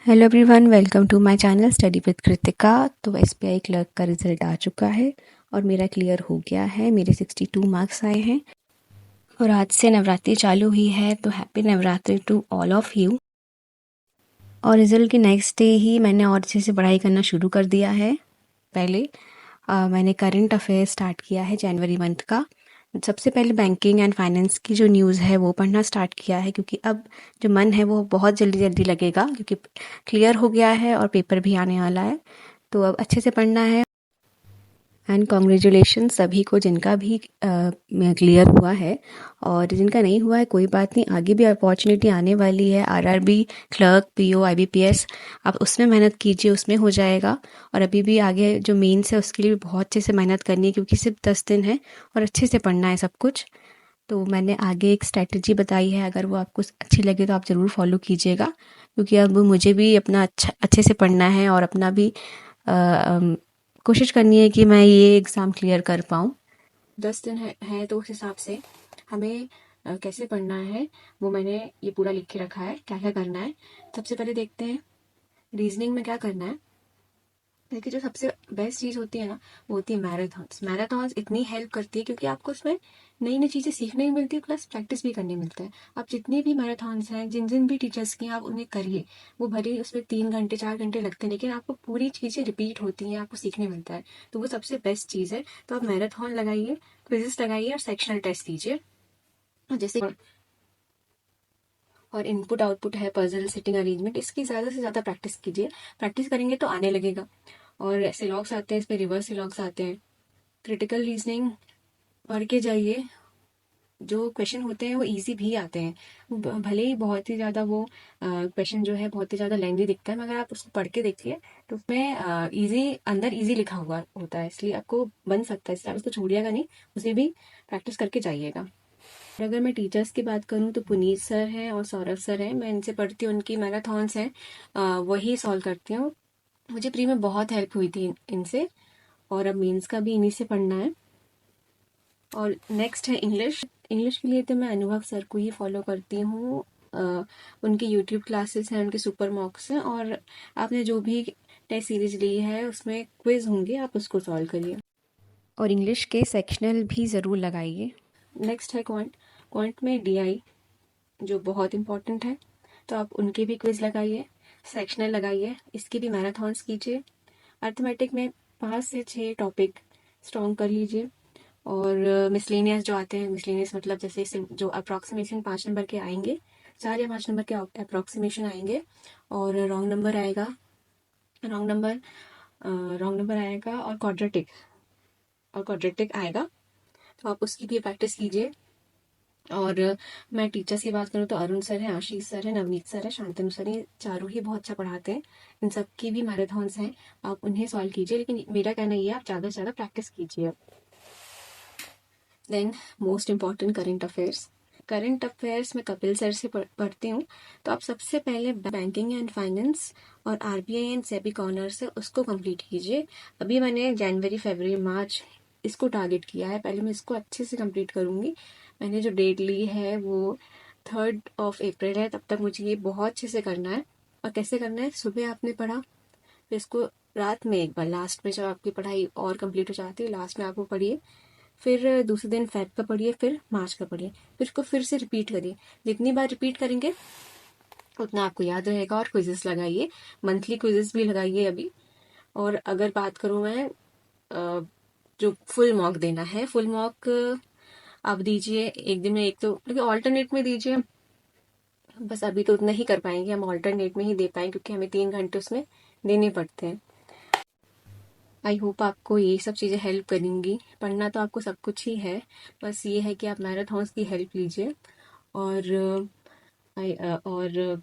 Hello everyone, welcome to my channel study with Kritika. तो SBI clerk का result आ चुका है और मेरा क्लियर हो गया है। मेरे 62 मार्क्स आए हैं और आज से नवरात्रि चालू हुई है, तो happy Navratri to all of you. और रिज़ल्ट के नेक्स्ट डे ही मैंने और अच्छे से पढ़ाई करना शुरू कर दिया है। पहले मैंने करंट अफेयर स्टार्ट किया है जनवरी मंथ का। सबसे पहले बैंकिंग एंड फाइनेंस की जो न्यूज़ है वो पढ़ना स्टार्ट किया है, क्योंकि अब जो मन है वो बहुत जल्दी जल्दी लगेगा, क्योंकि क्लियर हो गया है और पेपर भी आने वाला है। तो अब अच्छे से पढ़ना है। एंड कॉन्ग्रेचुलेशन सभी को जिनका भी क्लियर हुआ है, और जिनका नहीं हुआ है कोई बात नहीं, आगे भी अपॉर्चुनिटी आने वाली है। आरआरबी, क्लर्क, पीओ, आईबीपीएस, आप उसमें मेहनत कीजिए, उसमें हो जाएगा। और अभी भी आगे जो मेंस है उसके लिए भी बहुत अच्छे से मेहनत करनी है, क्योंकि सिर्फ 10 दिन है और अच्छे से पढ़ना है सब कुछ। तो मैंने आगे एक स्ट्रैटेजी बताई है, अगर वो आपको अच्छी लगे तो आप ज़रूर फॉलो कीजिएगा, क्योंकि अब मुझे भी अपना अच्छे से पढ़ना है और अपना भी कोशिश करनी है कि मैं ये एग्ज़ाम क्लियर कर पाऊँ। 10 दिन है तो उस हिसाब से हमें कैसे पढ़ना है वो मैंने ये पूरा लिख के रखा है, क्या क्या करना है। सबसे पहले देखते हैं रीजनिंग में क्या करना है। देखिए, जो सबसे बेस्ट चीज़ होती है ना, वो होती है मैराथॉन्स। मैराथॉन्स इतनी हेल्प करती है क्योंकि आपको उसमें नई नई चीज़ें सीखने भी मिलती है, प्लस प्रैक्टिस भी करने मिलता है। आप जितनी भी मैराथॉन्स हैं, जिन जिन भी टीचर्स की आप उन्हें करिए, वो भले ही उसमें 3 घंटे 4 घंटे लगते हैं, लेकिन आपको पूरी चीज़ें रिपीट होती हैं, आपको सीखने मिलता है। तो वो सबसे बेस्ट चीज़ है। तो आप मैराथॉन लगाइए, क्विजेस लगाइए और सेक्शनल टेस्ट दीजिए। जैसे और इनपुट आउटपुट है, पजल, सिटिंग अरेंजमेंट, इसकी ज़्यादा से ज़्यादा प्रैक्टिस कीजिए। प्रैक्टिस करेंगे तो आने लगेगा। और सिलॉग्स आते हैं, इसमें रिवर्स सिलॉग्स आते हैं। क्रिटिकल रीजनिंग पढ़ के जाइए। जो क्वेश्चन होते हैं वो इजी भी आते हैं, भले ही बहुत ही ज़्यादा वो क्वेश्चन जो है बहुत ही ज़्यादा लेंदी दिखता है, मगर आप उसको पढ़ के देखिए तो उसमें इजी, अंदर इजी लिखा हुआ होता है, इसलिए आपको बन सकता है। इसलिए आप उसको छोड़िएगा नहीं, उसे भी प्रैक्टिस करके जाइएगा। और अगर मैं टीचर्स की बात करूँ तो पुनीत सर हैं और सौरभ सर हैं, मैं इनसे पढ़ती हूँ। उनकी मैराथॉन्स हैं, वही सॉल्व करती हूँ। मुझे प्री में बहुत हेल्प हुई थी इनसे, और अब मेंस का भी इन्हीं से पढ़ना है। और नेक्स्ट है इंग्लिश। इंग्लिश के लिए तो मैं अनुभव सर को ही फॉलो करती हूँ। उनकी यूट्यूब क्लासेस हैं, उनके सुपर मॉक्स हैं, और आपने जो भी टेस्ट सीरीज ली है उसमें क्विज होंगे, आप उसको सॉल्व करिए। और इंग्लिश के सेक्शनल भी ज़रूर लगाइए। नेक्स्ट है क्वांट। क्वांट में डीआई जो बहुत इंपॉर्टेंट है, तो आप उनके भी क्विज लगाइए, सेक्शनल लगाइए, इसकी भी मैराथॉन्स कीजिए। अर्थमेटिक में 5 से 6 टॉपिक स्ट्रॉन्ग कर लीजिए। और मिसलेनियस जो आते हैं, मिसलेनियस मतलब जैसे जो अप्रॉक्सीमेशन 5 नंबर के आएंगे, 4 या 5 नंबर के अप्रॉक्सीमेशन आएंगे, और रॉन्ग नंबर आएगा, रॉन्ग नंबर रॉन्ग नंबर आएगा, और क्वाड्रेटिक आएगा, तो आप उसकी भी प्रैक्टिस कीजिए। और मैं टीचर्स की बात करूँ तो अरुण सर है, आशीष सर है, नवनीत सर है, शांतनु सर, ये चारों ही बहुत अच्छा पढ़ाते हैं। इन सब की भी मैराथॉन्स हैं, आप उन्हें सॉल्व कीजिए, लेकिन मेरा कहना ये है आप ज़्यादा से ज़्यादा प्रैक्टिस कीजिए। Then most important current affairs. Current affairs में कपिल सर से पढ़ती हूँ, तो आप सबसे पहले बैंकिंग एंड फाइनेंस और आरबीआई एंड सेबी कॉर्नर से उसको कंप्लीट कीजिए। अभी मैंने जनवरी, फरवरी, मार्च इसको टारगेट किया है, पहले मैं इसको अच्छे से कंप्लीट करूँगी। मैंने जो डेट ली है वो 3 अप्रैल है, तब तक मुझे ये बहुत अच्छे से करना है। और कैसे करना है, सुबह आपने पढ़ा, फिर इसको रात में एक बार, लास्ट में जब आपकी पढ़ाई और कंप्लीट हो जाती है, लास्ट में आप वो पढ़िए। फिर दूसरे दिन फेब का पढ़िए, फिर मार्च का पढ़िए, फिर उसको फिर से रिपीट करिए। जितनी बार रिपीट करेंगे उतना आपको याद रहेगा। और क्विजेस लगाइए, मंथली क्विजेस भी लगाइए अभी। और अगर बात करूँ मैं, जो फुल मॉक देना है, फुल मॉक आप दीजिए एक दिन में एक, तो लेकिन ऑल्टरनेट में दीजिए। बस अभी तो उतना ही कर पाएंगे हम, ऑल्टरनेट में ही दे पाएंगे, क्योंकि हमें 3 घंटे उसमें देने पड़ते हैं। आई होप आपको ये सब चीज़ें हेल्प करेंगी। पढ़ना तो आपको सब कुछ ही है, बस ये है कि आप मैराथॉन्स की हेल्प लीजिए। और और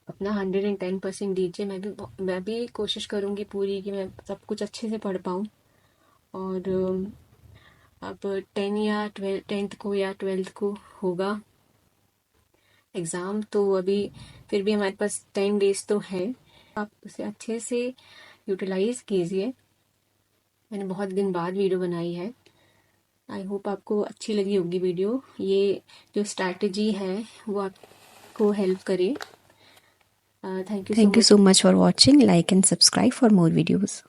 अपना 110% दीजिए। मैं भी कोशिश करूँगी पूरी कि मैं सब कुछ अच्छे से पढ़ पाऊँ। और अब 10th को या 12th को होगा एग्ज़ाम, तो अभी फिर भी हमारे पास 10 डेज तो है, आप उसे अच्छे से यूटिलाइज़ कीजिए। मैंने बहुत दिन बाद वीडियो बनाई है, आई होप आपको अच्छी लगी होगी वीडियो। ये जो स्ट्रैटेजी है वो आपको हेल्प करे। Thank you so much for watching. Like and subscribe for more videos.